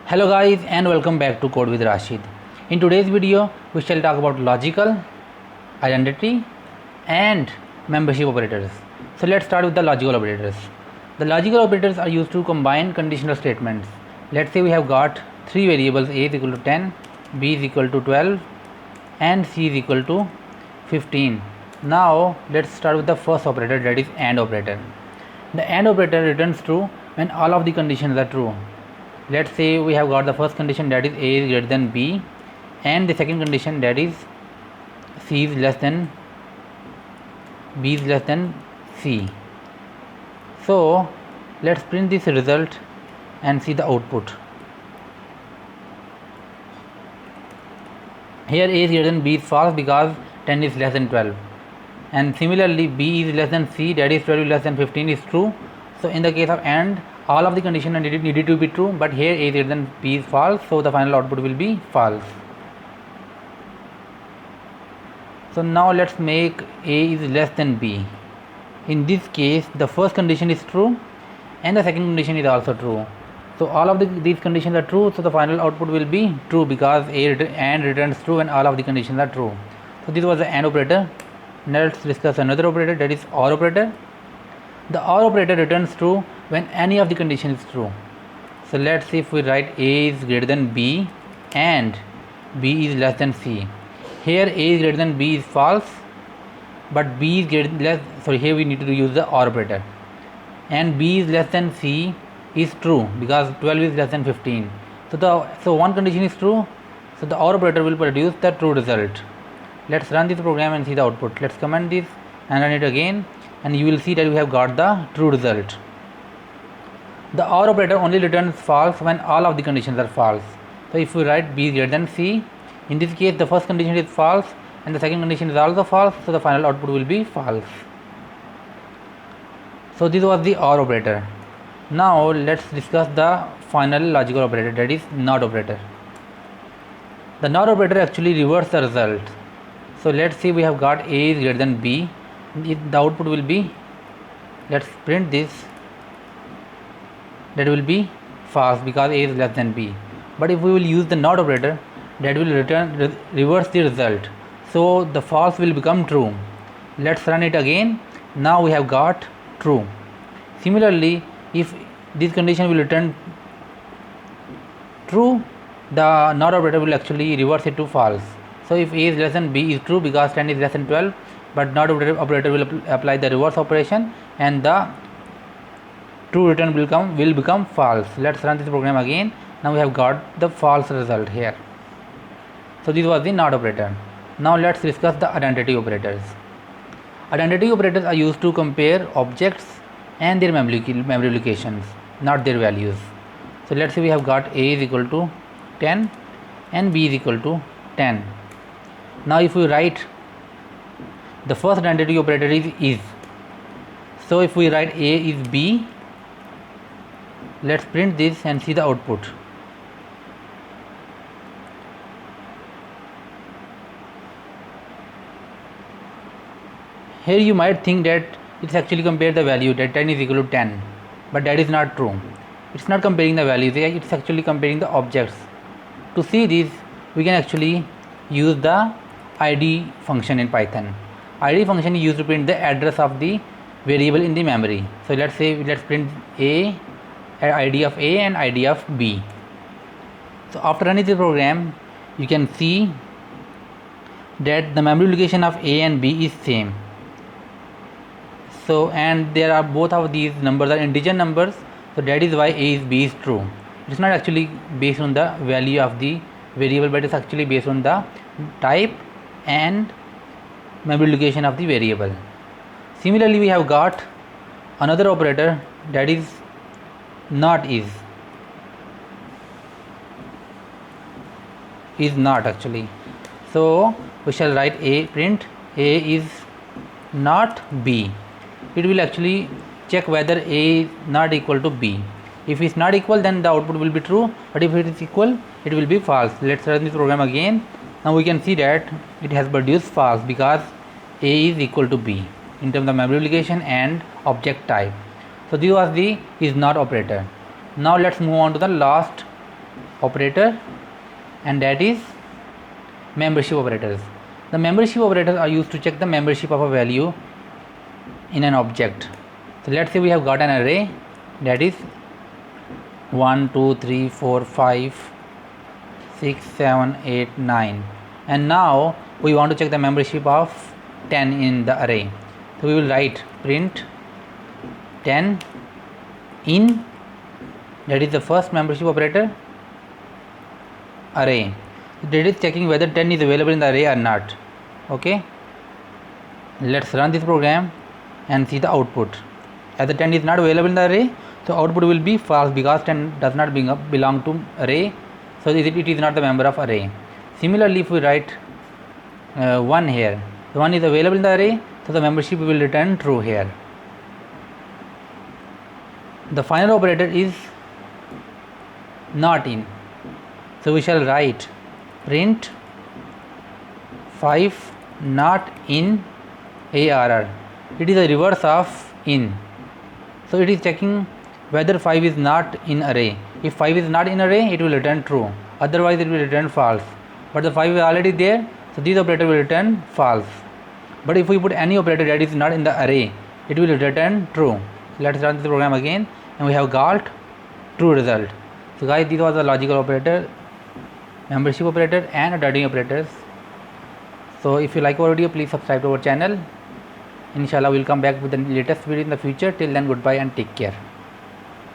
Hello guys and welcome back to Code with Rashid. In today's video we shall talk about logical, identity and membership operators. So let's start with the logical operators. The logical operators are used to combine conditional statements. Let's say we have got three variables, a is equal to 10, b is equal to 12 and c is equal to 15. Now let's start with the first operator, that is AND operator. The AND operator returns true when all of the conditions are true. Let's say we have got the first condition, that is a is greater than b, and the second condition, that is c is less than b is less than c. So let's print this result and see the output. Here a is greater than b is false because 10 is less than 12, and similarly b is less than c, that is 12 is less than 15 is true. So in the case of AND, all of the conditions are needed to be true, but here a is greater than b is false, so the final output will be false. So now let's make a is less than b. In this case the first condition is true and the second condition is also true. So all of these conditions are true, so the final output will be true because AND returns true when all of the conditions are true. So this was the AND operator. Now let's discuss another operator, that is OR operator. The OR operator returns true when any of the conditions is true. So let's see if we write a is greater than b and b is less than c. Here a is greater than b is false, but b is here we need to use the OR operator, and b is less than c is true because 12 is less than 15. So one condition is true, so the OR operator will produce the true result. Let's run this program and see the output. Let's comment this and run it again, and you will see that we have got the true result. The OR operator only returns false when all of the conditions are false. So if we write b is greater than c, in this case the first condition is false and the second condition is also false, so the final output will be false. So this was the OR operator. Now let's discuss the final logical operator, that is NOT operator. The NOT operator actually reverses the result. So let's say we have got a is greater than b, the output will be, let's print this, that will be false because a is less than b. But if we will use the NOT operator, that will reverse the result, so the false will become true. Let's run it again. Now we have got true. Similarly, if this condition will return true, the NOT operator will actually reverse it to false. So if a is less than b is true because 10 is less than 12, but NOT operator will apply the reverse operation and the true return will become false. Let's run this program again. Now we have got the false result here. So this was the NOT operator. Now let's discuss the identity operators. Identity operators are used to compare objects and their memory locations, not their values. So let's say we have got a is equal to 10 and b is equal to 10. Now if we write the first identity operator is. So if we write a is b, let's print this and see the output. Here you might think that it's actually compare the value, that 10 is equal to 10, but that is not true. It's not comparing the values, it's actually comparing the objects. To see this, we can actually use the id function in Python. Id function is used to print the address of the variable in the memory. So let's print id of a and id of b. So after running the program, you can see that the memory location of a and b is same. So and there are both of these numbers are integer numbers, so that is why a is b is true. It is not actually based on the value of the variable, but it is actually based on the type and memory location of the variable. Similarly, we have got another operator, that is not is not actually. So we shall write print a is not b. It will actually check whether a is not equal to b. If it is not equal, then the output will be true, but if it is equal, it will be false. Let's run this program again. Now we can see that it has produced false because a is equal to b in terms of memory location and object type. So this was the is not operator. Now let's move on to the last operator, and that is membership operators. The membership operators are used to check the membership of a value in an object. So let's say we have got an array that is 1 2 3 4 5 6 7 8 9, and now we want to check the membership of 10 in the array. So we will write print 10 in, that is the first membership operator, array. That is checking whether 10 is available in the array or not. Okay, let's run this program and see the output. As the 10 is not available in the array, so output will be false because 10 does not belong to array, so it is not the member of array. Similarly, if we write 1 here, the 1 is available in the array, so the membership will return true here. The final operator is not in, so we shall write print 5 not in ARR. It is a reverse of in, so it is checking whether 5 is not in array. If 5 is not in array, it will return true, otherwise it will return false. But the 5 is already there, so this operator will return false. But if we put any operator that is not in the array, it will return true. Let's run this program again, and we have got true result. So guys, this was the logical operator, membership operator, and adjoining operators. So if you like our video, please subscribe to our channel. Inshallah, we will come back with the latest video in the future. Till then, goodbye and take care.